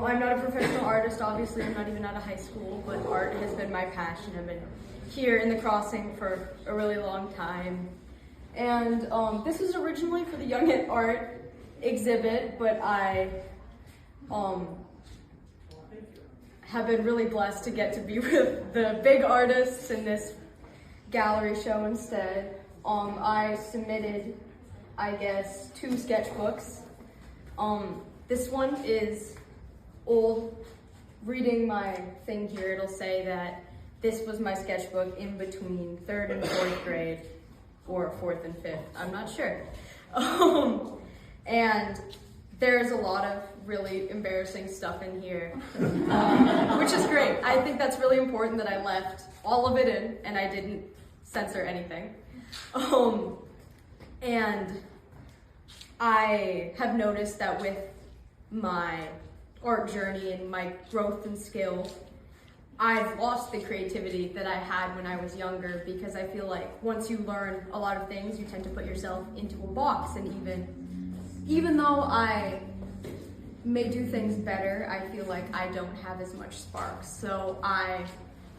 I'm not a professional artist, obviously. I'm not even out of high school, but art has been my passion. I've been here in the Crossing for a really long time. And this was originally for the Young at Art exhibit, but I have been really blessed to get to be with the big artists in this gallery show instead. I submitted, I guess, 2 sketchbooks. This one is old. Reading my thing here, it'll say that this was my sketchbook in between 3rd and 4th grade, or 4th and 5th, I'm not sure. And there's a lot of really embarrassing stuff in here, which is great. I think that's really important that I left all of it in and I didn't censor anything. And I have noticed that with my art journey and my growth and skills, I've lost the creativity that I had when I was younger, because I feel like once you learn a lot of things, you tend to put yourself into a box, and even though I may do things better, I feel like I don't have as much spark. So I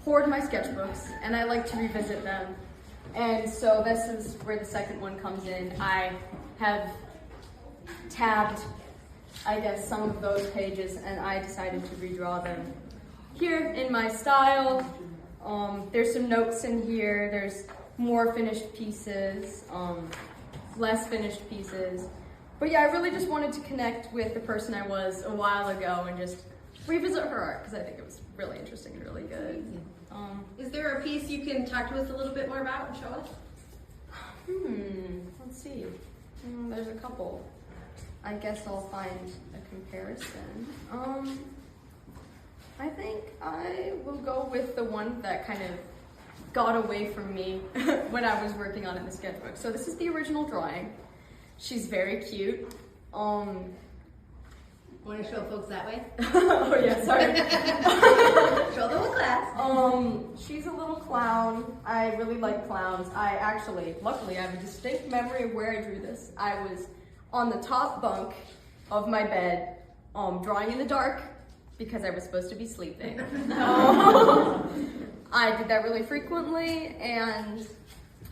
hoard my sketchbooks and I like to revisit them. And so this is where the second one comes in. I have tabbed, I guess, some of those pages, and I decided to redraw them here in my style. There's some notes in here. There's more finished pieces, less finished pieces. But yeah, I really just wanted to connect with the person I was a while ago and just revisit her art, because I think it was really interesting and really good. Is there a piece you can talk to us a little bit more about and show us? Let's see. There's a couple. I guess I'll find a comparison. I think I will go with the one that kind of got away from me when I was working on it in the sketchbook. So this is the original drawing. She's very cute. Want to show folks that way? Oh yeah, sorry. Show them a class. She's a little clown. I really like clowns. Luckily, I have a distinct memory of where I drew this. I was on the top bunk of my bed, drawing in the dark, because I was supposed to be sleeping. I did that really frequently, and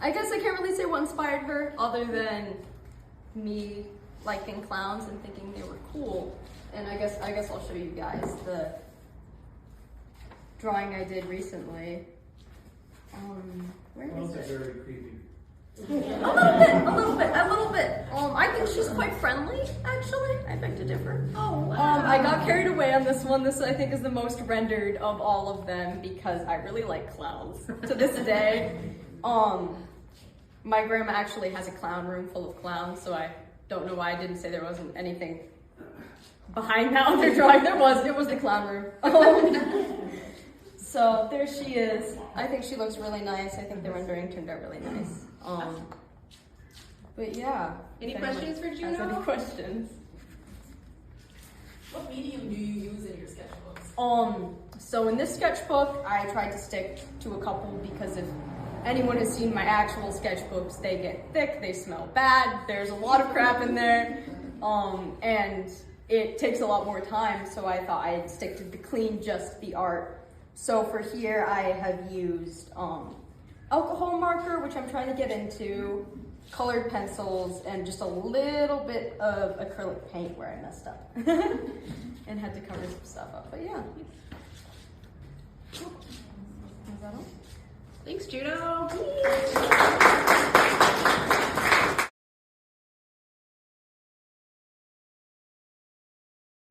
I guess I can't really say what inspired her, other than me liking clowns and thinking they were cool. And I guess I'll show you guys the drawing I did recently. Where is it? Very creepy. A little bit. I think she's quite friendly, actually. I beg to differ. Oh, wow. I got carried away on this one. This, I think, is the most rendered of all of them, because I really like clowns to this day. My grandma actually has a clown room full of clowns, so I don't know why I didn't say there wasn't anything behind that other drawing. It was the clown room. So there she is. I think she looks really nice. I think the rendering turned out really nice. But yeah. Any questions for Juno? Any questions? What medium do you use in your sketchbooks? So in this sketchbook, I tried to stick to a couple, because if anyone has seen my actual sketchbooks, they get thick, they smell bad, there's a lot of crap in there, and it takes a lot more time, so I thought I'd stick to the clean, just the art. So for here, I have used alcohol marker, which I'm trying to get into, colored pencils, and just a little bit of acrylic paint where I messed up and had to cover some stuff up. But yeah. Is that all? Thanks, Juno.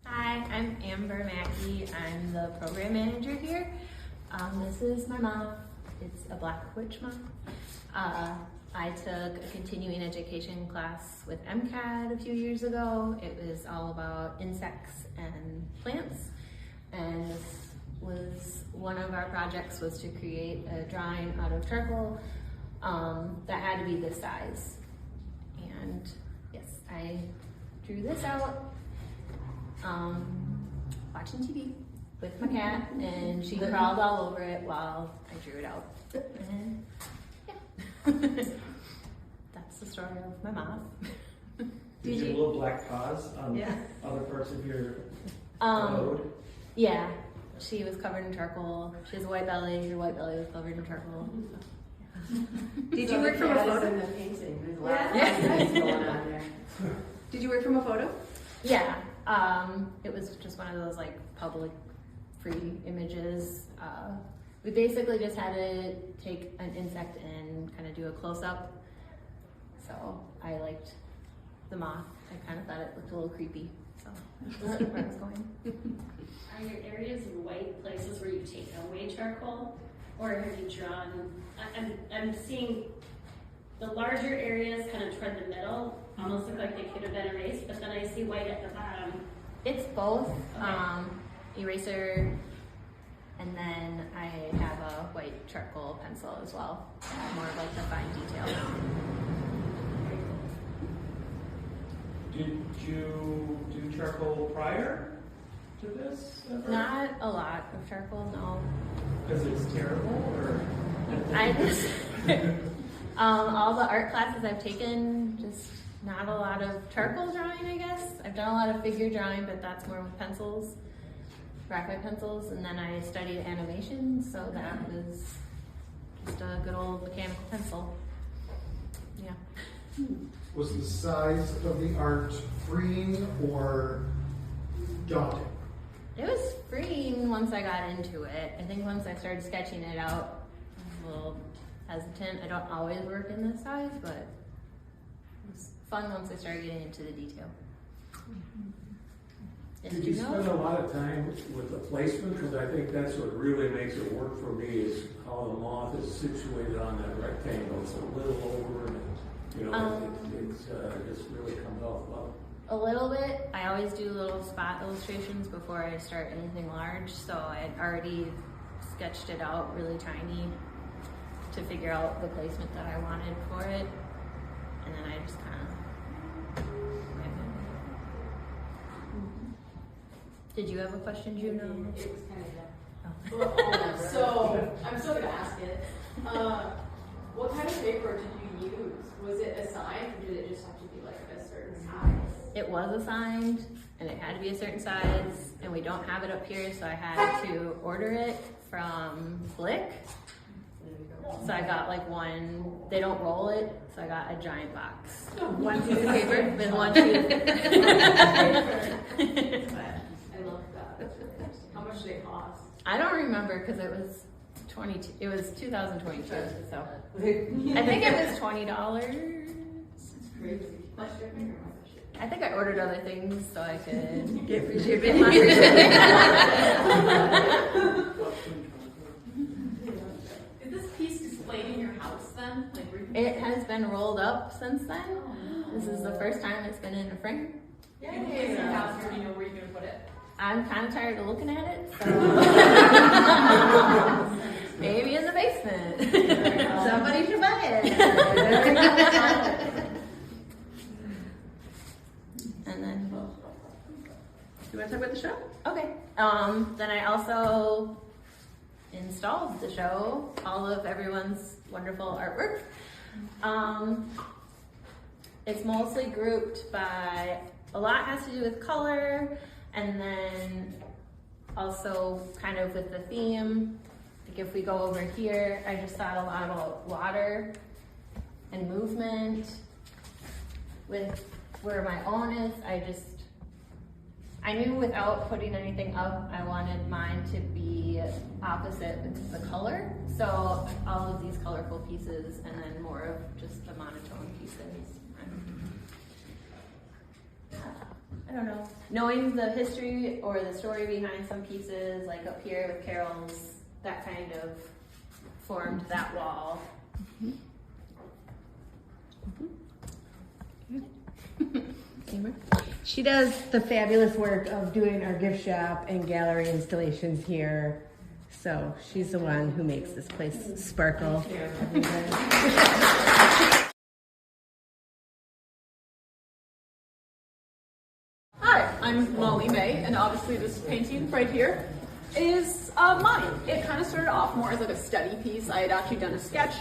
Hi, I'm Amber Mackey. I'm the program manager here. This is my mom. It's a Black Witch mom. I took a continuing education class with MCAD a few years ago. It was all about insects and plants. And this was one of our projects, was to create a drawing out of charcoal that had to be this size. And yes, I drew this out watching TV with my cat, and she crawled all over it while I drew it out. And yeah. That's the story of my mom. Did you have little black paws on other parts of your Road? Yeah, she was covered in charcoal. She has a white belly. Her white belly was covered in charcoal. Did you work from a photo? In the painting. There's a lot of Yeah. things going on there. Did you work from a photo? Yeah, it was just one of those like public free images. We basically just had to take an insect and kind of do a close up. So I liked the moth. I kind of thought it looked a little creepy. So that's where I was going. Are your areas of white places where you take away charcoal, or have you drawn? I'm seeing the larger areas kind of toward the middle, almost look like they could have been erased, but then I see white at the bottom. It's both Okay. eraser, and then I have a white charcoal pencil as well, more of like the fine detail. Did you do charcoal prior to this? Ever? Not a lot of charcoal, no. Because it's terrible, or? I just all the art classes I've taken, just not a lot of charcoal drawing, I guess. I've done a lot of figure drawing, but that's more with pencils, graphite pencils, and then I studied animation, so that was just a good old mechanical pencil. Yeah. Was the size of the art freeing or daunting? It was freeing once I got into it. I think once I started sketching it out, I was a little hesitant. I don't always work in this size, but it was fun once I started getting into the detail. Did you spend a lot of time with the placement? Because I think that's what really makes it work for me is how the moth is situated on that rectangle. It's a little over and, you know, it just really comes off well. A little bit. I always do little spot illustrations before I start anything large, so I had already sketched it out really tiny to figure out the placement that I wanted for it, and then I just kind of went with it. Did you have a question, Juno? It was kind of yeah. So I'm still gonna ask it. What kind of paper did you use? Was it assigned, or did it just have to be like a certain size? It was assigned, and it had to be a certain size, and we don't have it up here, so I had to order it from Blick. So I got like one, they don't roll it, so I got a giant box. One piece of paper with one piece of paper. I love that. That's really interesting. How much did it cost? I don't remember because it was 2022, so I think it was $20. Crazy. Plus shipping or I think I ordered other things so I could get free shipping. Is this piece displayed in your house then? Like, It has been rolled up since then. This is the first time it's been in a frame. yeah, in your house, or do you know where you're gonna put it? I'm kind of tired of looking at it, so maybe in the basement. Somebody should buy it. And then, You want to talk about the show? okay. Then I also installed the show, all of everyone's wonderful artwork. It's mostly grouped by, a lot has to do with color, and then also kind of with the theme. Like if we go over here, I just thought a lot about water and movement. With where my own is, I knew without putting anything up, I wanted mine to be opposite with the color. So all of these colorful pieces and then more of just the monotone pieces. I don't know. Knowing the history or the story behind some pieces, like up here with Carol's, that kind of formed that wall. She does the fabulous work of doing our gift shop and gallery installations here. So she's the one who makes this place sparkle. Hi, I'm Molly May, and obviously this painting right here is mine. It kind of started off more as like a study piece. I had actually done a sketch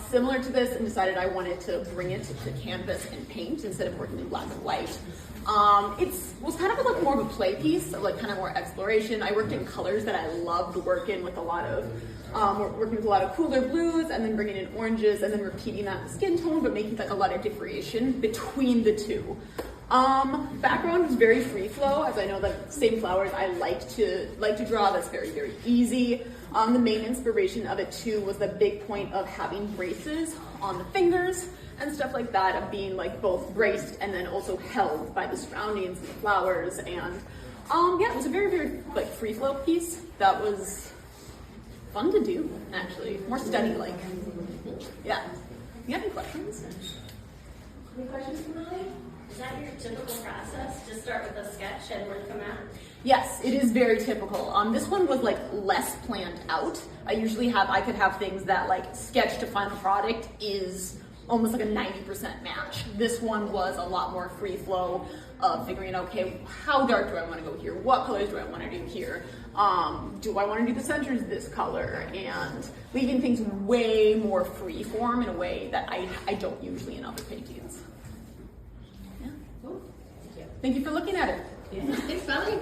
similar to this and decided I wanted to bring it to canvas and paint instead of working in black and white. It was kind of like more of a play piece, so like kind of more exploration. I worked in colors that I loved working with a lot of, cooler blues and then bringing in oranges and then repeating that skin tone, but making like a lot of differentiation between the two. Background was very free flow, as I know that same flowers I like to draw. That's very, very easy. The main inspiration of it too was the big point of having braces on the fingers and stuff like that, of being like both braced and then also held by the surroundings and the flowers. And yeah, it was a very, very like free flow piece that was fun to do, actually, more study like. Yeah. You have any questions? Any questions from the audience? Is that your typical process? Just start with a sketch and work from that? Yes, it is very typical. This one was like less planned out. I could have things that like sketch to final product is almost like a 90% match. This one was a lot more free flow of figuring out, okay, how dark do I want to go here? What colors do I want to do here? Do I want to do the centers this color? And leaving things way more free form in a way that I don't usually in other paintings. Yeah. Cool. Thank you for looking at it. Yeah. Thanks, Valerie.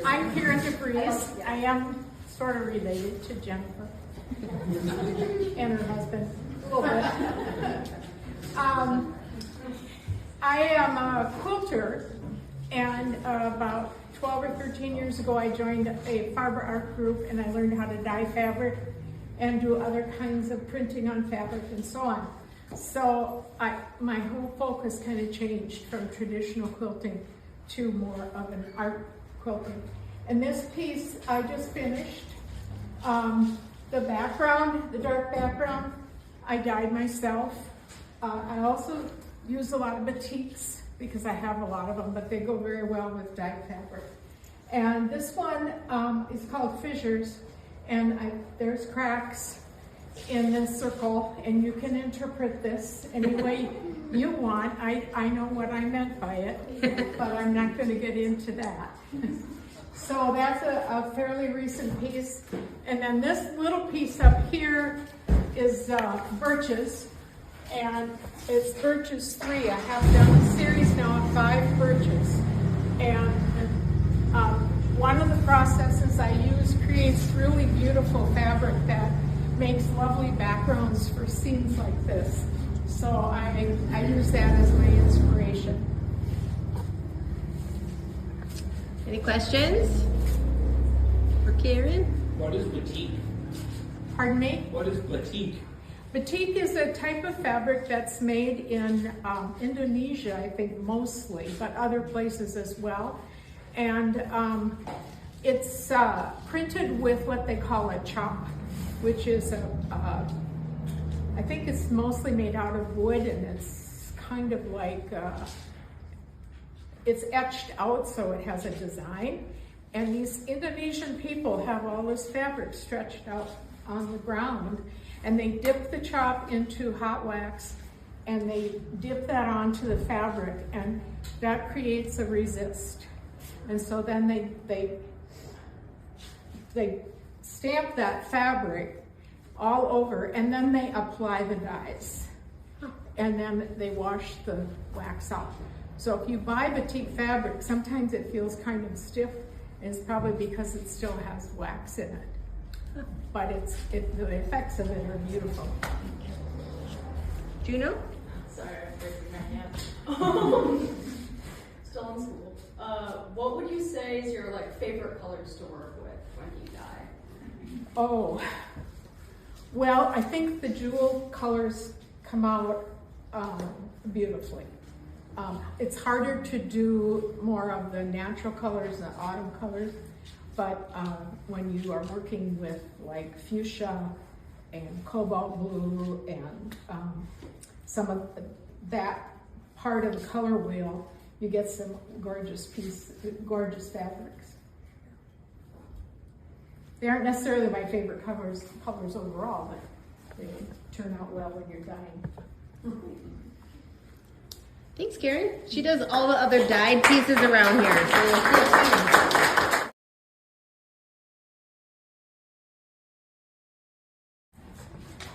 I'm Karen DeVries. I am sort of related to Jennifer and her husband a little bit. I am a quilter, and about 12 or 13 years ago I joined a Farber art group, and I learned how to dye fabric and do other kinds of printing on fabric and so on. So my whole focus kind of changed from traditional quilting to more of an art quilting. And this piece I just finished. The background, the dark background, I dyed myself. I also use a lot of batiks because I have a lot of them, but they go very well with dyed fabric. And this one is called Fissures, and there's cracks in this circle, and you can interpret this any way you want. I know what I meant by it, but I'm not going to get into that. So that's a fairly recent piece. And then this little piece up here is birches, and it's birches 3. I have done a series now of 5 birches. And one of the processes I use creates really beautiful fabric that makes lovely backgrounds for scenes like this. So I use that as my inspiration. Any questions for Karen? What is batik? Pardon me? What is batik? Batik is a type of fabric that's made in Indonesia, I think mostly, but other places as well. And it's printed with what they call a chop, which is I think it's mostly made out of wood, and it's kind of like, it's etched out so it has a design. And these Indonesian people have all this fabric stretched out on the ground, and they dip the chop into hot wax, and they dip that onto the fabric, and that creates a resist. And so then they stamp that fabric all over, and then they apply the dyes, and then they wash the wax out. So if you buy batik fabric, sometimes it feels kind of stiff, and it's probably because it still has wax in it. But the effects of it are beautiful. Juno? Sorry, I'm raising my hand. Still in school. What would you say is your favorite colors to work with when you dye? Oh, well, I think the jewel colors come out beautifully. It's harder to do more of the natural colors, the autumn colors, but when you are working with like fuchsia and cobalt blue and some of that part of the color wheel, you get some gorgeous fabrics. They aren't necessarily my favorite colors overall, but they turn out well when you're dyeing. Thanks, Karen. She does all the other dyed pieces around here. So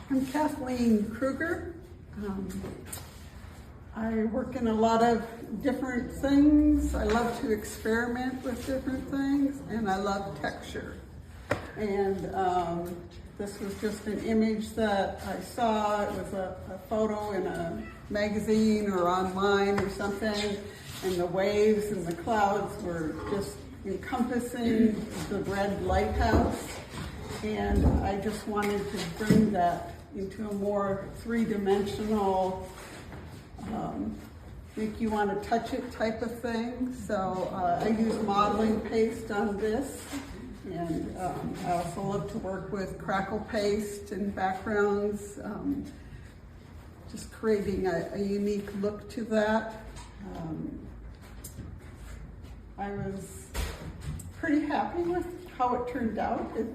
I'm Kathleen Kruger. I work in a lot of different things. I love to experiment with different things, and I love texture. And this was just an image that I saw. It was a photo in a magazine or online or something, and the waves and the clouds were just encompassing the red lighthouse. And I just wanted to bring that into a more three-dimensional, make you want to touch it type of thing. So I use modeling paste on this, and I also love to work with crackle paste and backgrounds, just creating a unique look to that. I was pretty happy with how it turned out. It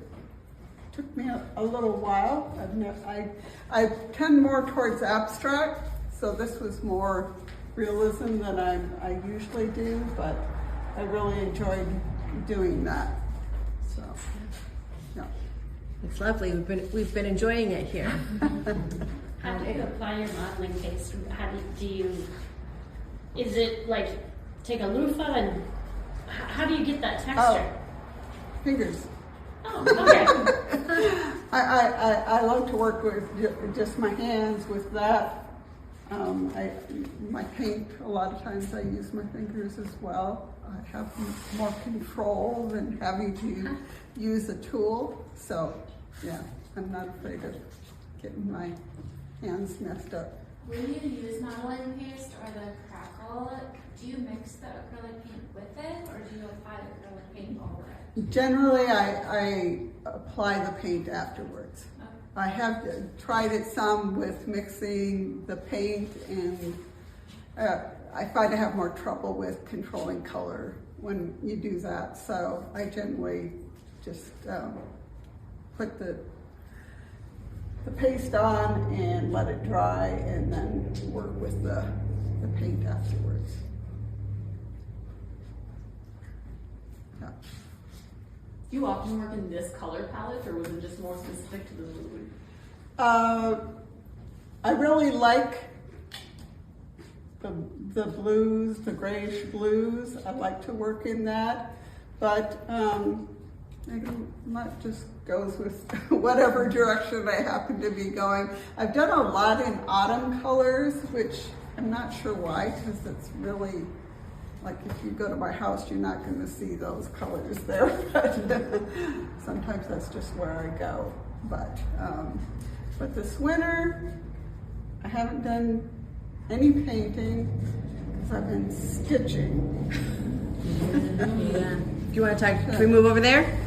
took me a little while. I tend more towards abstract, so this was more realism than I usually do, but I really enjoyed doing that. So, yeah. it's lovely. We've been enjoying it here. How do you apply your modeling paste? How do you, is it like take a loofah and how do you get that texture? Fingers. Oh, okay. I love to work with just my hands with that. My paint, a lot of times I use my fingers as well. I have more control than having to use a tool. So, yeah, I'm not afraid of getting my hands messed up. When you use modeling paste or the crackle, do you mix the acrylic paint with it, or do you apply the acrylic paint over it? Generally, I apply the paint afterwards. Okay. I have tried it some with mixing the paint, and I find I have more trouble with controlling color when you do that. So I generally just put the paste on and let it dry, and then work with the paint afterwards. Yeah. Do you often work in this color palette, or was it just more specific to the mood? I really like the blues, the grayish blues. I like to work in that, but that just goes with whatever direction I happen to be going. I've done a lot in autumn colors, which I'm not sure why, because it's really, like if you go to my house, you're not going to see those colors there. But sometimes that's just where I go. But this winter, I haven't done any painting because I've been stitching. Yeah. Do you want to talk? Can we move over there?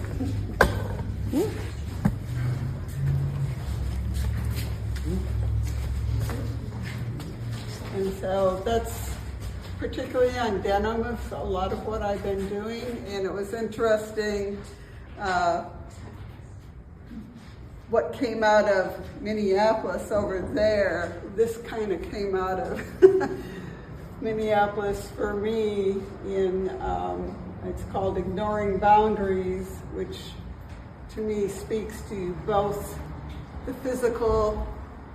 And so that's particularly on denim, it's a lot of what I've been doing. And it was interesting what came out of Minneapolis over there. This kind of came out of Minneapolis for me in, it's called Ignoring Boundaries, which to me speaks to both the physical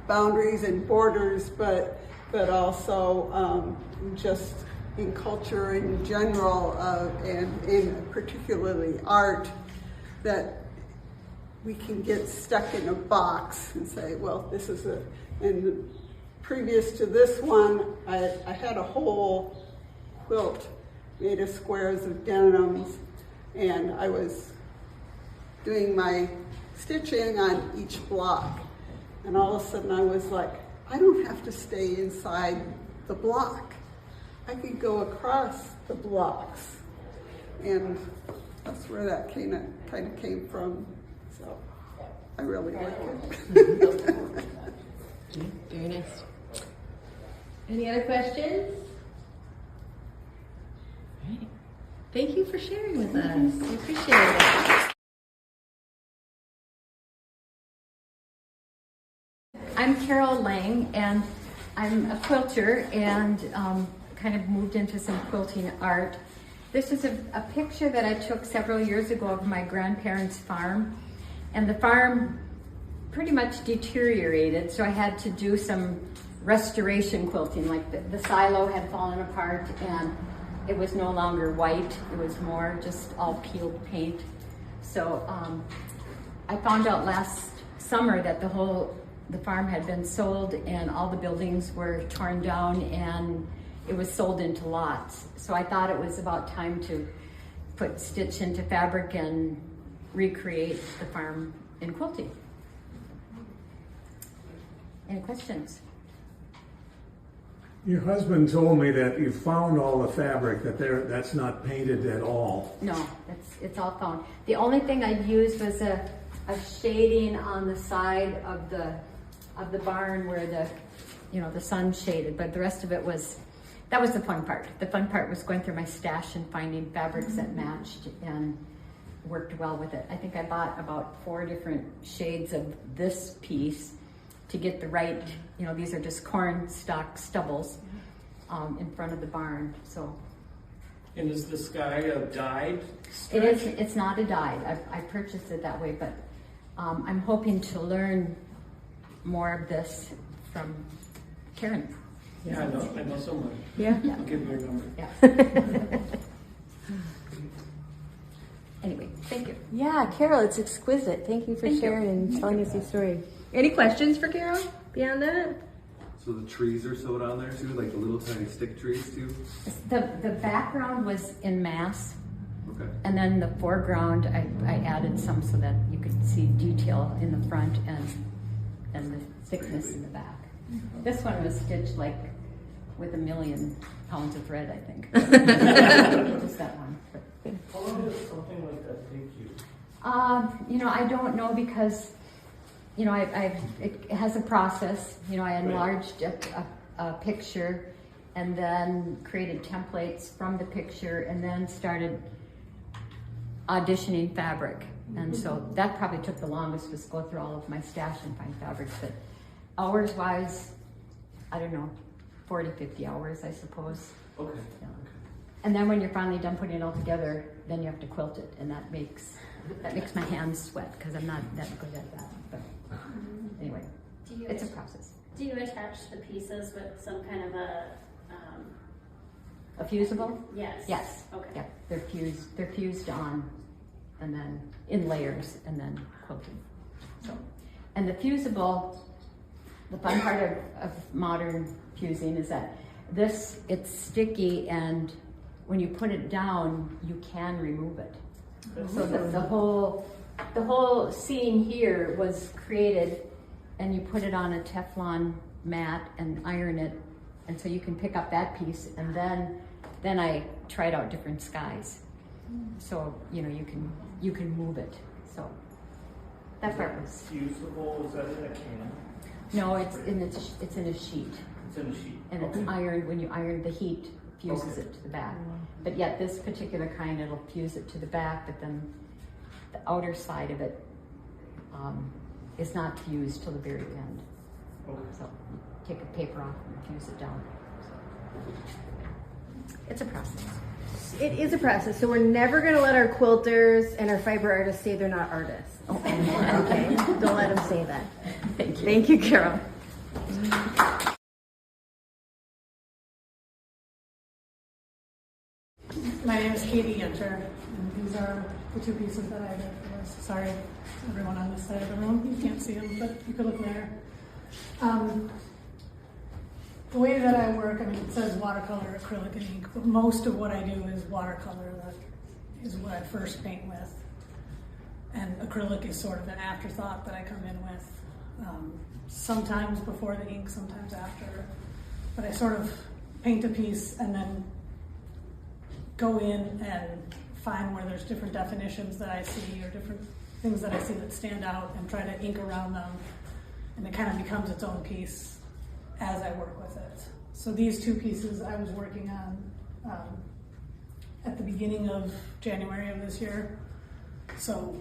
boundaries and borders, but also just in culture in general, and in particularly art, that we can get stuck in a box and say, well, this is a, and previous to this one, I had a whole quilt made of squares of denims, and I was doing my stitching on each block. And all of a sudden I was like, I don't have to stay inside the block. I could go across the blocks. And that's where that kind of came from. So I really like it. Very nice. Any other questions? All right. Thank you for sharing with us. We appreciate it. I'm Carol Lang, and I'm a quilter and kind of moved into some quilting art. This is a picture that I took several years ago of my grandparents' farm. And the farm pretty much deteriorated, so I had to do some restoration quilting. Like the silo had fallen apart and it was no longer white, it was more just all peeled paint. So I found out last summer that the farm had been sold and all the buildings were torn down and it was sold into lots. So I thought it was about time to put stitch into fabric and recreate the farm in quilting. Any questions? Your husband told me that you found all the fabric, that's not painted at all. No, it's all found. The only thing I used was a shading on the side of the barn where the sun shaded, but the rest of it that was the fun part. The fun part was going through my stash and finding fabrics that matched and worked well with it. I think I bought about 4 different shades of this piece to get the right, these are just corn stalk stubbles in front of the barn. So. And is the sky a dyed stretch? It is. It's not a dyed. I purchased it that way, but I'm hoping to learn more of this from Karen. Yeah, I know someone. Yeah. I'll give you your number. Yeah. Anyway, thank you. Yeah, Carol, it's exquisite. Thank you for sharing and telling us your story. Any questions for Carol beyond that? So the trees are sewed on there too, like the little tiny stick trees too? The background was in mass. Okay. And then the foreground, I added some so that you could see detail in the front and the thickness in the back. This one was stitched like with 1 million pounds of thread, I think. Just that one. How long does something like that take you? I don't know because, it has a process. I enlarged a picture and then created templates from the picture and then started auditioning fabric. And so that probably took the longest, was go through all of my stash and find fabrics. But hours wise, I don't know, 40, 50 hours, I suppose. Okay. Yeah. And then when you're finally done putting it all together, then you have to quilt it, and that makes my hands sweat because I'm not that good at that. But anyway, it's a process. Do you attach the pieces with some kind of a fusible? Yes. Yes. Okay. Yeah, they're fused on, and then in layers, and then quilted. So, and the fusible, the fun part of modern fusing is that it's sticky, and when you put it down, you can remove it. So the whole scene here was created, and you put it on a Teflon mat and iron it, and so you can pick up that piece, and then I tried out different skies. So you can move it. So that part was fusible. Is that in a can? No, it's in a sheet. It's in a sheet. And it's ironed. When you iron, the heat fuses it to the back. But yet this particular kind, it'll fuse it to the back, but then the outer side of it is not fused till the very end. Okay. So you take a paper off and fuse it down. So it's a process. It is a process, so we're never going to let our quilters and our fiber artists say they're not artists. Okay, don't let them say that. Thank you. Thank you, Carol. My name is Katie Yenter, and these are the 2 pieces that I did for this. Sorry, everyone on this side of the room, you can't see them, but you could look there. The way that I work, it says watercolor, acrylic, and ink, but most of what I do is watercolor. That is what I first paint with. And acrylic is sort of an afterthought that I come in with. Sometimes before the ink, sometimes after. But I sort of paint a piece and then go in and find where there's different definitions that I see or different things that I see that stand out and try to ink around them. And it kind of becomes its own piece as I work with it. So these 2 pieces I was working on at the beginning of January of this year. So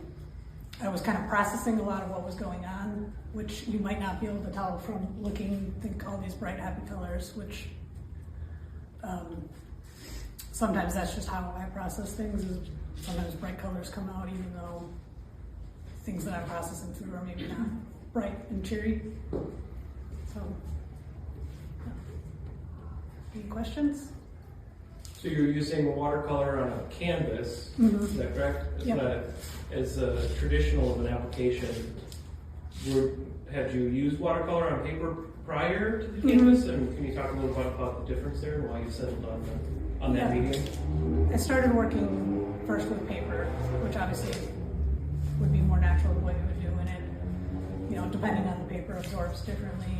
I was kind of processing a lot of what was going on, which you might not be able to tell from looking, think all these bright, happy colors, which sometimes that's just how I process things. Is sometimes bright colors come out even though things that I'm processing through are maybe not bright and cheery. So, yeah. Any questions? So you're using watercolor on a canvas, is that correct? It's Yep. not as traditional of an application. Had you used watercolor on paper prior to the canvas? And can you talk a little bit about the difference there and why you settled on that medium? I started working first with paper, which obviously would be more natural the way we would do in it. You know, depending on the paper, absorbs differently.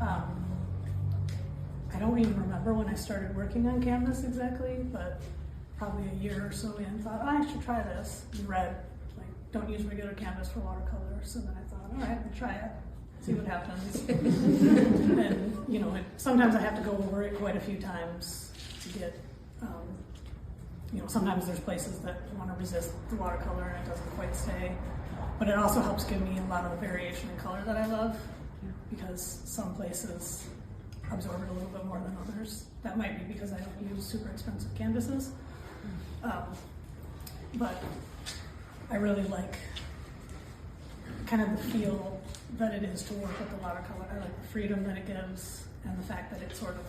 I don't even remember when I started working on canvas exactly, but probably a year or so in, thought, oh, I should try this. And read, like, don't use regular canvas for watercolors. And then I thought, all right, I'll try it, see what happens. And, you know, sometimes I have to go over it quite a few times to get, you know, sometimes there's places that want to resist the watercolor and it doesn't quite stay. But it also helps give me a lot of variation in color that I love, because some places absorb it a little bit more than others. That might be because I don't use super expensive canvases. But I really like kind of the feel that it is to work with the watercolor. I like the freedom that it gives and the fact that it sort of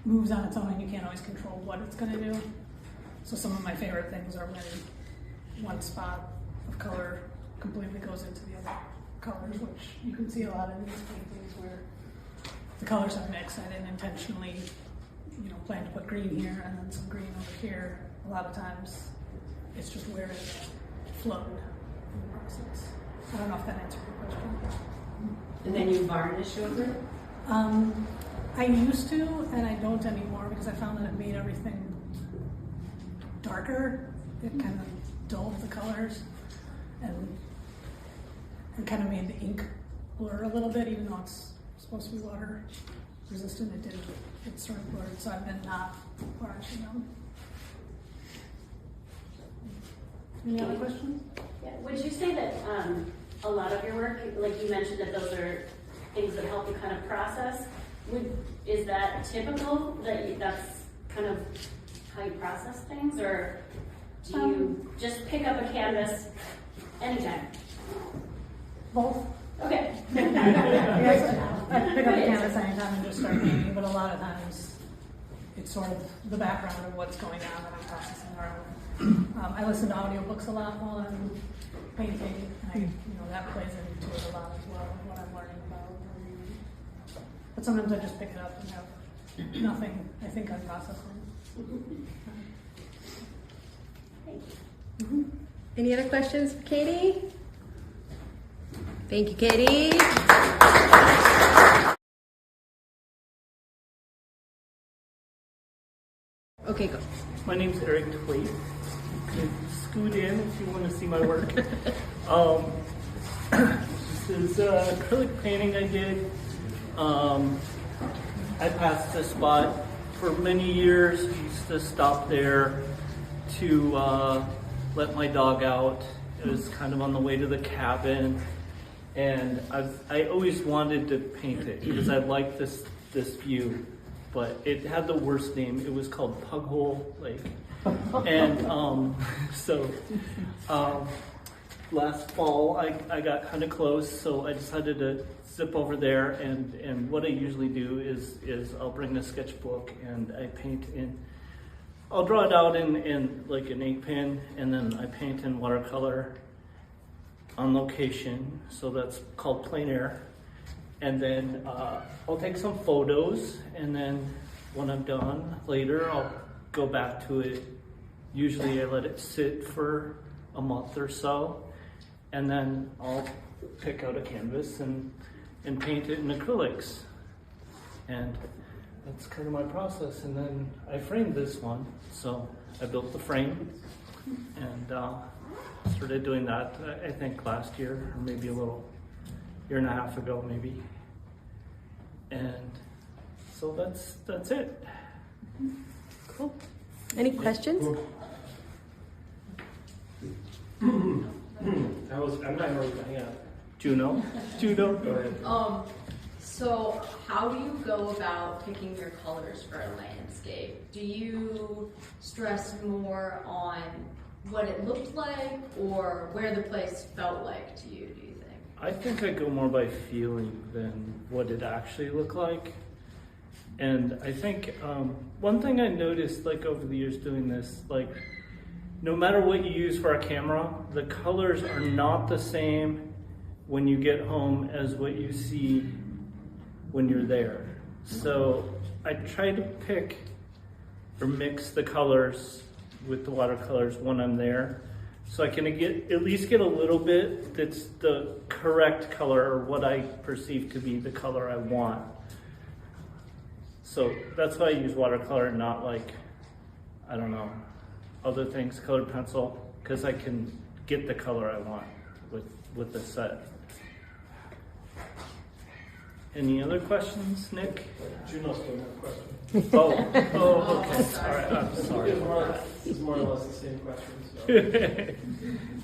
moves on its own and you can't always control what it's going to do. So some of my favorite things are when one spot of color completely goes into the other colors, which you can see a lot in these paintings where the colors are mixed. I didn't intentionally, you know, plan to put green here and then some green over here. A lot of times it's just where it flowed in the process. I don't know if that answered your question. And then you varnish over it? I used to, and I don't anymore because I found that it made everything darker. It kind of dulled the colors and kind of made the ink blur a little bit, even though it's supposed to be water resistant. It sort of blurred, so I've been not varnishing them. Any other questions? Yeah. Would you say that a lot of your work, like you mentioned, that those are things that help you kind of process? Is that typical that that's kind of how you process things, or do you just pick up a canvas anytime? Both. Okay. Yes, I pick up a canvas anytime and just start painting, but a lot of times it's sort of the background of what's going on that I'm processing around. I listen to audiobooks a lot while I'm painting, and you know, that plays into it a lot as well, what I'm learning about. But sometimes I just pick it up and have nothing I think I'm processing. Any other questions for Katie? Thank you, Katie. Okay, go. My name's Eric Twait. You can scoot in if you want to see my work. This is an acrylic painting I did. I passed this spot for many years. I used to stop there to let my dog out. It was kind of on the way to the cabin. And I always wanted to paint it because I liked this view, but it had the worst name. It was called Pug Hole Lake. And last fall I got kind of close, so I decided to zip over there. And what I usually do is I'll bring a sketchbook and I paint in. I'll draw it out in like an ink pen, and then I paint in watercolor on location, so that's called plein air. And then I'll take some photos, and then when I'm done later, I'll go back to it. Usually I let it sit for a month or so, and then I'll pick out a canvas and paint it in acrylics. And that's kind of my process. And then I framed this one, so I built the frame and started doing that, I think last year, or maybe a little year and a half ago, maybe. And so that's it. Cool. Any questions? I'm not raising my hand. Juno? Juno, go ahead. So how do you go about picking your colors for a landscape? Do you stress more on what it looked like or where the place felt like to you, do you think? I think I go more by feeling than what it actually looked like. And I think one thing I noticed like over the years doing this, like no matter what you use for a camera, the colors are not the same when you get home as what you see when you're there. So I try to pick or mix the colors with the watercolors when I'm there, so I can at least get a little bit that's the correct color or what I perceive to be the color I want. So that's why I use watercolor and not like, I don't know, other things, colored pencil, because I can get the color I want with the set. Any other questions, Nick? Juno's still got a question. Oh, okay. All right, I'm sorry. It's more or less the same question. So.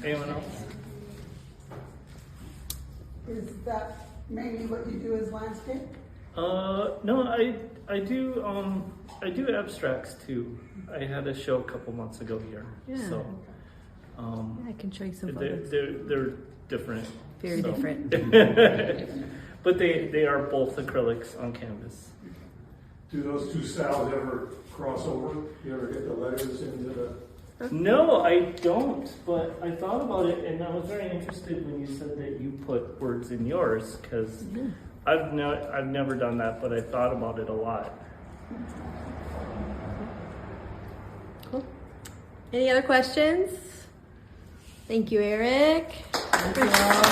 Anyone else? Is that mainly what you do as landscape? No, I do abstracts too. I had a show a couple months ago here. Yeah. So I can show you some they're photos. different. Very so. different. But they are both acrylics on canvas. Do those two styles ever cross over? You ever get the letters into the... No, I don't, but I thought about it and I was very interested when you said that you put words in yours, because I've never done that, but I thought about it a lot. Cool. Any other questions? Thank you, Eric. Thank you all.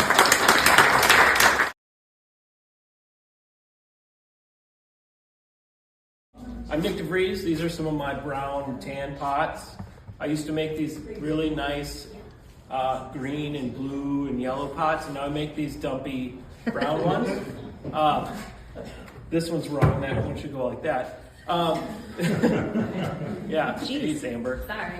I'm Nick DeVries. These are some of my brown and tan pots. I used to make these really nice green and blue and yellow pots, and now I make these dumpy brown ones. This one's wrong. That one should go like that. Yeah, geez, Amber. Sorry.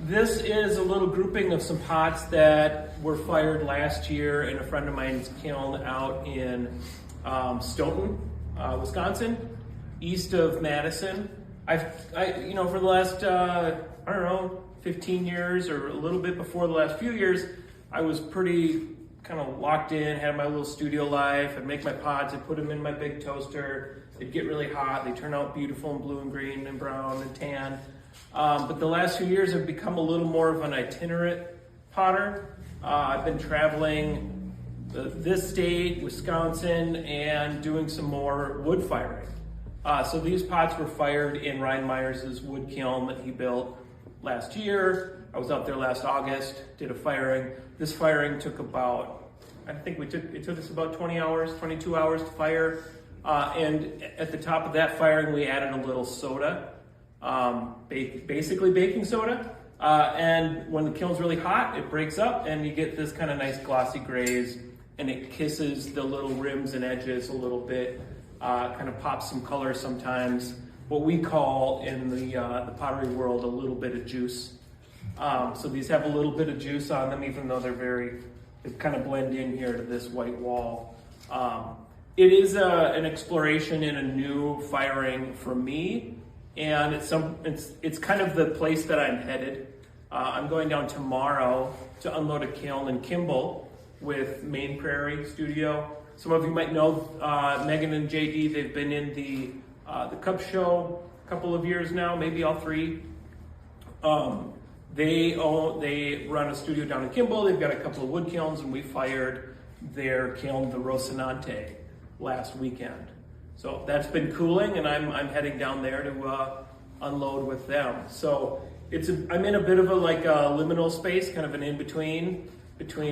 This is a little grouping of some pots that were fired last year in a friend of mine's kiln out in Stoughton, Wisconsin, east of Madison. I for the last, 15 years or a little bit before the last few years, I was pretty kind of locked in, had my little studio life. I'd make my pots, I'd put them in my big toaster. They'd get really hot. They turn out beautiful and blue and green and brown and tan. But the last few years I've become a little more of an itinerant potter. I've been traveling this state, Wisconsin, and doing some more wood firing. So these pots were fired in Ryan Myers' wood kiln that he built last year. I was out there last August, did a firing. This firing took about, it took us about 22 hours to fire. And at the top of that firing, we added a little soda, basically baking soda. And when the kiln's really hot, it breaks up and you get this kind of nice glossy grays, and it kisses the little rims and edges a little bit, kind of pops some color sometimes. What we call in the pottery world a little bit of juice. So these have a little bit of juice on them, even though they kind of blend in here to this white wall. It is an exploration in a new firing for me, and it's kind of the place that I'm headed. I'm going down tomorrow to unload a kiln in Kimball with Maine Prairie Studio. Some of you might know Megan and JD. They've been in the Cup Show a couple of years now, maybe all three. They run a studio down in Kimball. They've got a couple of wood kilns, and we fired their kiln, the Rocinante, last weekend. So that's been cooling, and I'm heading down there to unload with them. So I'm in a bit of a liminal space, kind of an in-between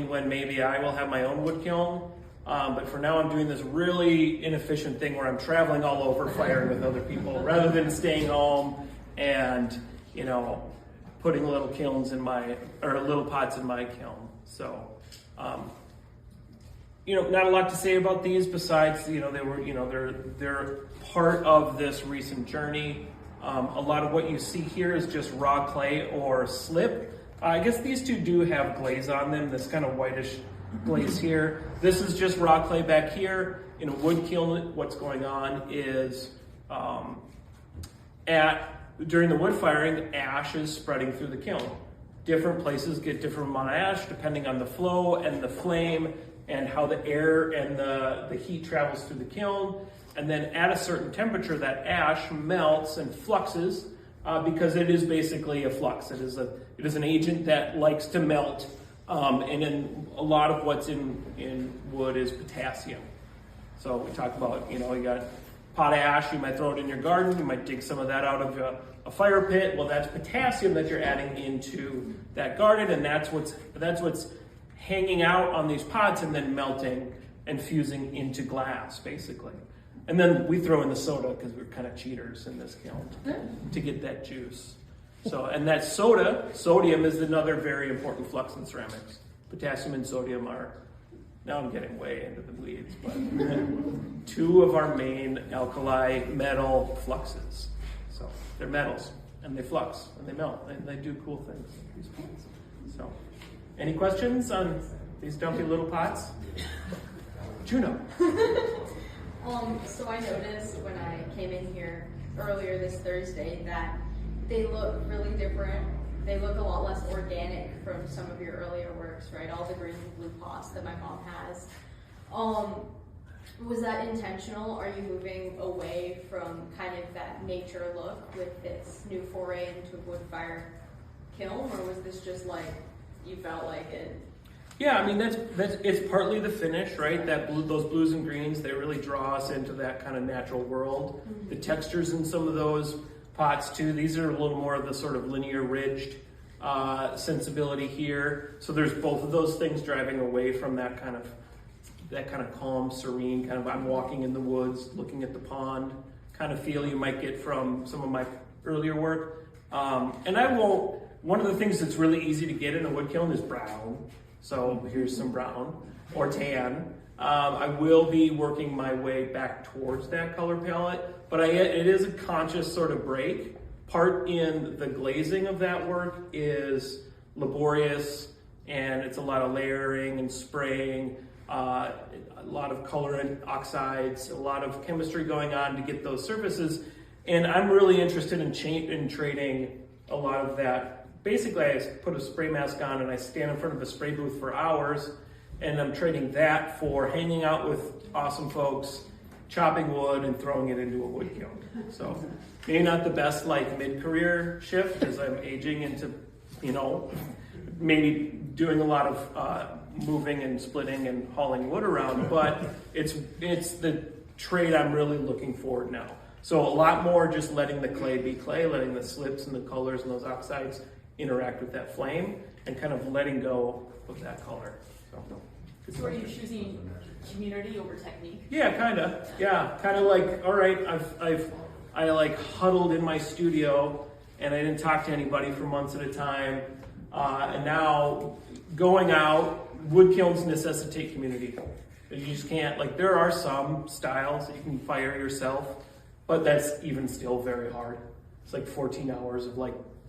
when maybe I will have my own wood kiln. But for now, I'm doing this really inefficient thing where I'm traveling all over firing with other people rather than staying home and, putting little pots in my kiln. So, not a lot to say about these besides, they're part of this recent journey. A lot of what you see here is just raw clay or slip. I guess these two do have glaze on them, this kind of whitish glaze here. This is just raw clay back here. In a wood kiln, what's going on is during the wood firing, ash is spreading through the kiln. Different places get different amount of ash depending on the flow and the flame and how the air and the heat travels through the kiln. And then at a certain temperature, that ash melts and fluxes because it is basically a flux. It is an agent that likes to melt. And then a lot of what's in wood is potassium. So we talk about, you got pot of ash, you might throw it in your garden, you might dig some of that out of a fire pit. Well, that's potassium that you're adding into that garden, and that's what's hanging out on these pots and then melting and fusing into glass, basically. And then we throw in the soda because we're kind of cheaters in this kiln to get that juice. So, and that sodium is another very important flux in ceramics. Potassium and sodium are, now I'm getting way into the weeds, but two of our main alkali metal fluxes. So they're metals and they flux and they melt and they do cool things. So, any questions on these dumpy little pots? Juno. So I noticed when I came in here earlier this Thursday that they look really different. They look a lot less organic from some of your earlier works, right? All the green and blue pots that my mom has. Was that intentional? Are you moving away from kind of that nature look with this new foray into wood fire kiln, or was this just like you felt like it? Yeah, I mean that's it's partly the finish, right? Those blues and greens, they really draw us into that kind of natural world. Mm-hmm. The textures in some of those pots too. These are a little more of the sort of linear ridged sensibility here. So there's both of those things driving away from that kind of calm, serene kind of I'm walking in the woods, looking at the pond kind of feel you might get from some of my earlier work. One of the things that's really easy to get in a wood kiln is brown. So here's some brown or tan. I will be working my way back towards that color palette, but it is a conscious sort of break. Part in the glazing of that work is laborious, and it's a lot of layering and spraying, a lot of color and oxides, a lot of chemistry going on to get those surfaces. And I'm really interested in trading a lot of that. Basically, I put a spray mask on and I stand in front of a spray booth for hours, and I'm trading that for hanging out with awesome folks, chopping wood and throwing it into a wood kiln. So maybe not the best like mid-career shift as I'm aging into, maybe doing a lot of moving and splitting and hauling wood around, but it's the trade I'm really looking forward now. So a lot more just letting the clay be clay, letting the slips and the colors and those oxides interact with that flame, and kind of letting go of that color. So are you choosing community over technique? Yeah, kind of. Yeah, kind of like, all right, I like huddled in my studio and I didn't talk to anybody for months at a time. And now going out, wood kilns necessitate community. You just can't, there are some styles that you can fire yourself, but that's even still very hard. It's like 14 hours of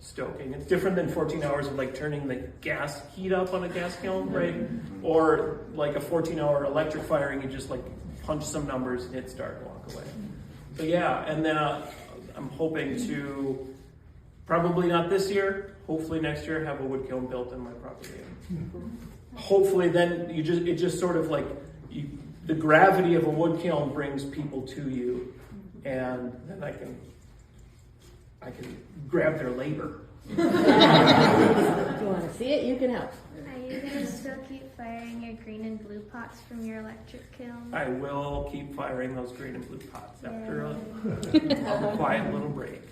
stoking. It's different than 14 hours of turning the gas heat up on a gas kiln, right? Or a 14-hour electric firing, you just punch some numbers, hit start, and walk away. So yeah, and then I'm hoping to, probably not this year, hopefully next year, have a wood kiln built on my property. Hopefully then it just sort of the gravity of a wood kiln brings people to you, and then I can grab their labor. If you want to see it, you can help. Are you going to still keep firing your green and blue pots from your electric kiln? I will keep firing those green and blue pots after a quiet little break.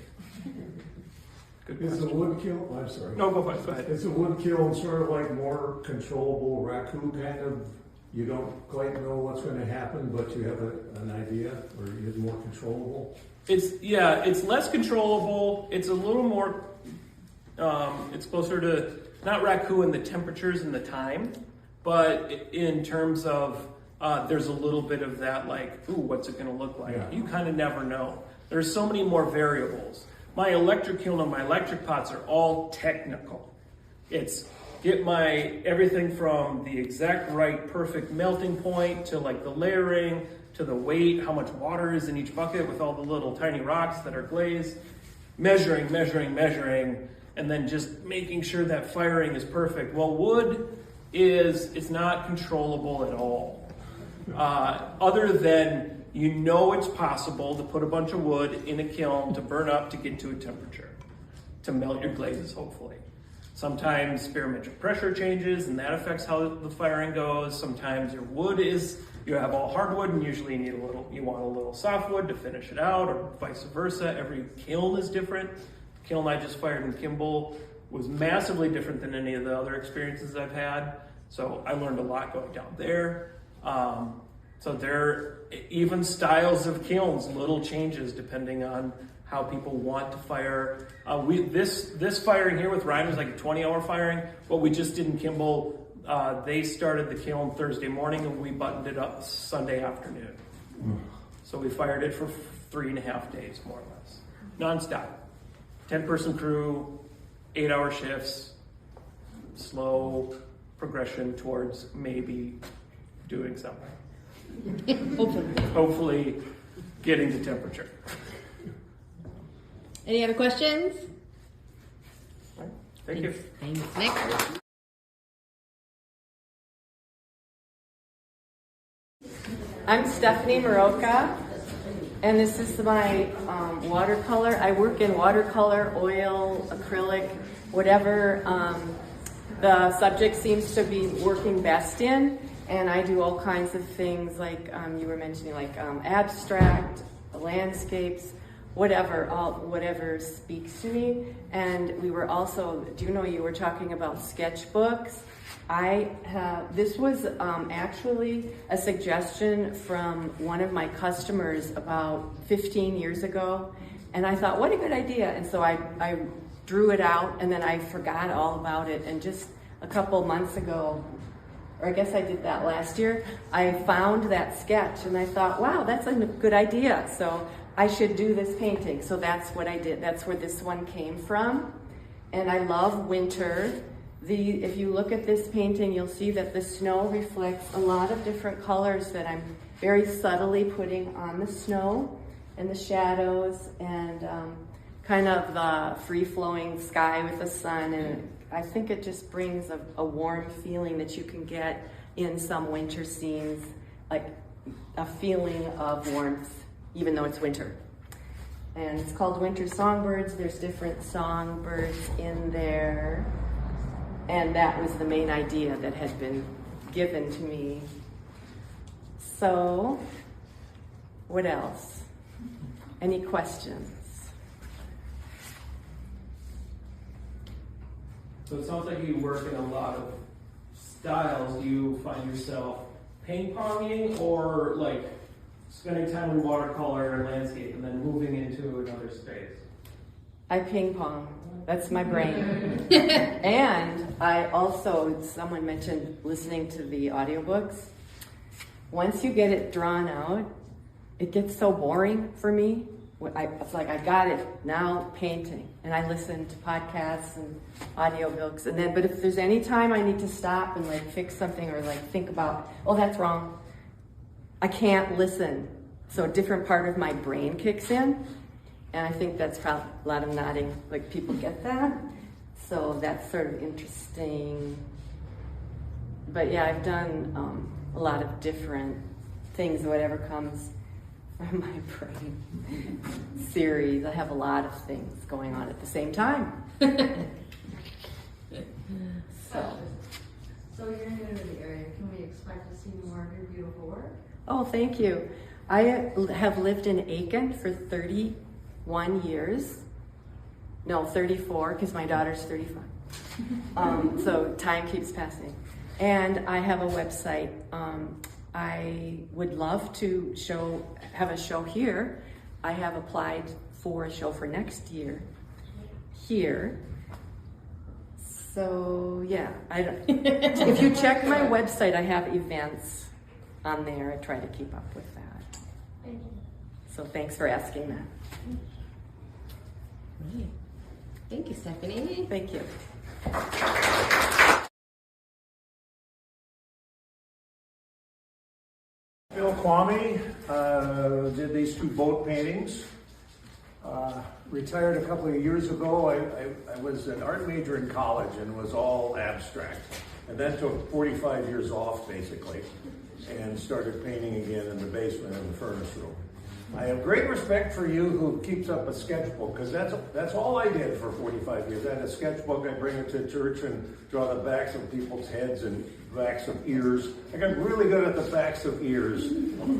Is the wood kiln, I'm sorry. No, go ahead. Is the wood kiln sort of more controllable raku kind of, you don't quite know what's going to happen, but you have an idea, or it's more controllable? It's less controllable. It's a little more, it's closer to, not raku in the temperatures and the time, but in terms of, there's a little bit of that ooh, what's it gonna look like? Yeah. You kind of never know. There's so many more variables. My electric kiln and my electric pots are all technical. It's get my everything from the exact right perfect melting point to like the layering, to the weight, how much water is in each bucket with all the little tiny rocks that are glazed, measuring, and then just making sure that firing is perfect. Well, wood it's not controllable at all. Other than it's possible to put a bunch of wood in a kiln to burn up to get to a temperature, to melt your glazes, hopefully. Sometimes barometric pressure changes and that affects how the firing goes. Sometimes your wood you have all hardwood and usually you want a little softwood to finish it out, or vice versa. Every kiln is different. The kiln I just fired in Kimball was massively different than any of the other experiences I've had. So I learned a lot going down there. So there are even styles of kilns, little changes depending on how people want to fire. This firing here with Ryan was like a 20-hour firing. What we just did in Kimball, they started the kiln Thursday morning and we buttoned it up Sunday afternoon. So we fired it for 3.5 days, more or less, nonstop. 10-person crew, 8-hour shifts, slow progression towards maybe doing something. Hopefully getting to temperature. Any other questions? Thank you. Thanks, Nick. I'm Stephanie Maroka, and this is my watercolor. I work in watercolor, oil, acrylic, whatever the subject seems to be working best in. And I do all kinds of things like you were mentioning, like abstract, landscapes, whatever speaks to me. And we were also, you were talking about sketchbooks. This was actually a suggestion from one of my customers about 15 years ago. And I thought, what a good idea. And so I drew it out and then I forgot all about it. And just a couple months ago, or I guess I did that last year, I found that sketch and I thought, wow, that's a good idea. So I should do this painting. So that's what I did. That's where this one came from. And I love winter. If you look at this painting, you'll see that the snow reflects a lot of different colors that I'm very subtly putting on the snow and the shadows and kind of the free-flowing sky with the sun. And I think it just brings a warm feeling that you can get in some winter scenes, like a feeling of warmth, even though it's winter. And it's called Winter Songbirds. There's different songbirds in there. And that was the main idea that had been given to me. So, what else? Any questions? So it sounds like you work in a lot of styles. Do you find yourself ping-ponging or like spending time in watercolor and landscape and then moving into another space? I ping-pong. That's my brain. And I also, someone mentioned listening to the audiobooks. Once you get it drawn out, it gets so boring for me. It's like, I got it, now painting. And I listen to podcasts and audiobooks. And then, but if there's any time I need to stop and like fix something or like think about, oh, that's wrong, I can't listen. So a different part of my brain kicks in. And I think that's probably a lot of nodding, like people get that. So that's sort of interesting. But yeah, I've done a lot of different things, whatever comes from my brain series. I have a lot of things going on at the same time. So you're new to the area. Can we expect to see more of your beautiful work? Oh, thank you. I have lived in Aiken for 31 years. No, 34, because my daughter's 35. So time keeps passing. And I have a website. I would love to have a show here. I have applied for a show for next year here. So yeah, if you check my website, I have events on there. I try to keep up with that. Thank you. So thanks for asking that. Thank you, Stephanie. Thank you. Bill Kwame did these 2 boat paintings. Retired a couple of years ago. I was an art major in college and was all abstract. And then took 45 years off basically and started painting again in the basement in the furnace room. I have great respect for you who keeps up a sketchbook, because that's all I did for 45 years. I had a sketchbook, I bring it to church and draw the backs of people's heads and backs of ears. I got really good at the backs of ears,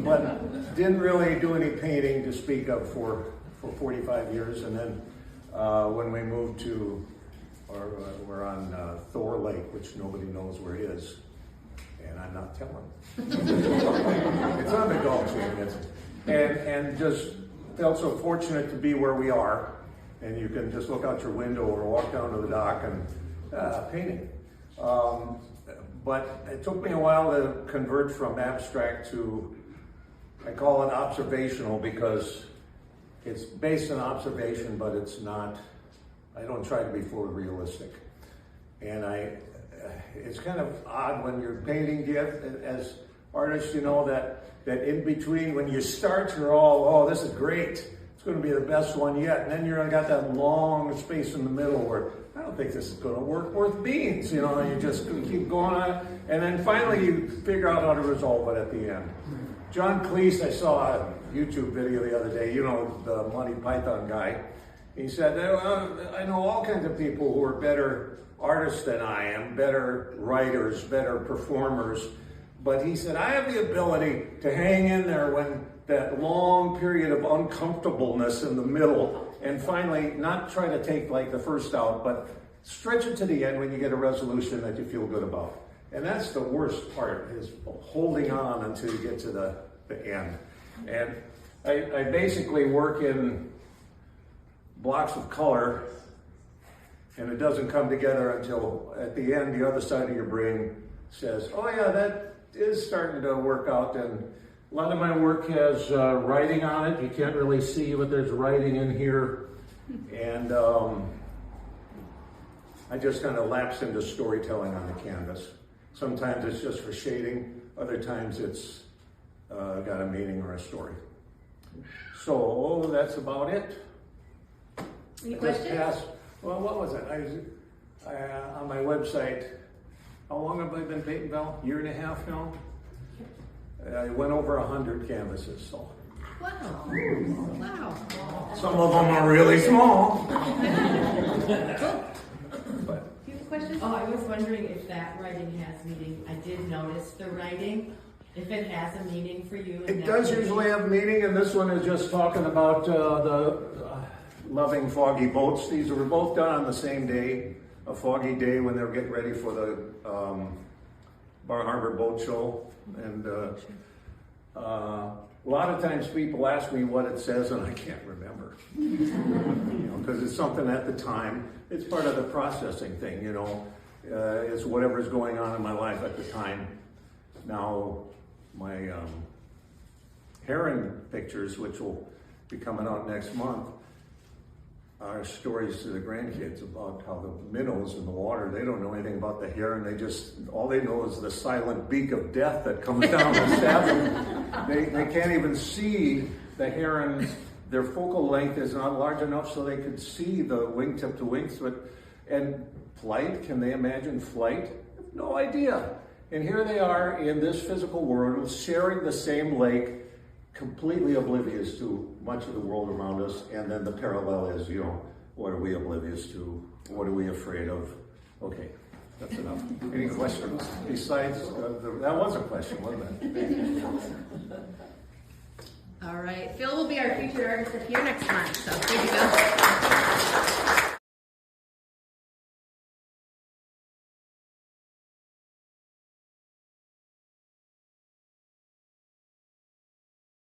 but didn't really do any painting to speak of for 45 years. And then when we moved to, we're on Thor Lake, which nobody knows where it is, and I'm not telling. It's on the Gulf Stream. And just felt so fortunate to be where we are, and you can just look out your window or walk down to the dock and painting. But it took me a while to convert from abstract to, I call it observational, because it's based on observation, but it's not, I don't try to be fully realistic. And it's kind of odd when you're painting, as artists, you know, that in between, when you start, you're all, oh, this is great, it's going to be the best one yet. And then you've got that long space in the middle where, I don't think this is going to work worth beans, you know, and you just keep going on. And then finally you figure out how to resolve it at the end. John Cleese, I saw a YouTube video the other day, you know, the Monty Python guy. He said, I know all kinds of people who are better artists than I am, better writers, better performers. But he said, I have the ability to hang in there when that long period of uncomfortableness in the middle, and finally not try to take like the first out, but stretch it to the end when you get a resolution that you feel good about. And that's the worst part, is holding on until you get to the end. And I basically work in blocks of color, and it doesn't come together until at the end, the other side of your brain says, oh yeah, that is starting to work out. And a lot of my work has writing on it. You can't really see, but there's writing in here. And I just kind of lapse into storytelling on the canvas. Sometimes it's just for shading. Other times it's got a meaning or a story. So that's about it. Any questions? Well, what was it? I on my website, how long have I been painting, Val? Year and a half now? I went over 100 canvases, so. Wow. Wow. Some of them are really small. But, you have a question? Oh, I was wondering if that writing has meaning. I did notice the writing, if it has a meaning for you. It does usually have meaning, and this one is just talking about the loving foggy boats. These were both done on the same day, a foggy day when they were getting ready for the Bar Harbor Boat Show. And a lot of times people ask me what it says, and I can't remember, because it's something at the time. It's part of the processing thing, you know. It's whatever's going on in my life at the time. Now, my heron pictures, which will be coming out next month, are stories to the grandkids about how the minnows in the water, they don't know anything about the heron. All they know is the silent beak of death that comes down and stabs them. They can't even see the herons. Their focal length is not large enough so they could see the wingtip to wingtip. And flight, can they imagine flight? No idea. And here they are in this physical world, sharing the same lake, completely oblivious to much of the world around us. And then the parallel is, you know, what are we oblivious to? What are we afraid of? Okay, that's enough. Any questions besides, that was a question, wasn't it? All right, Phil will be our featured artist up here next month, so here you go.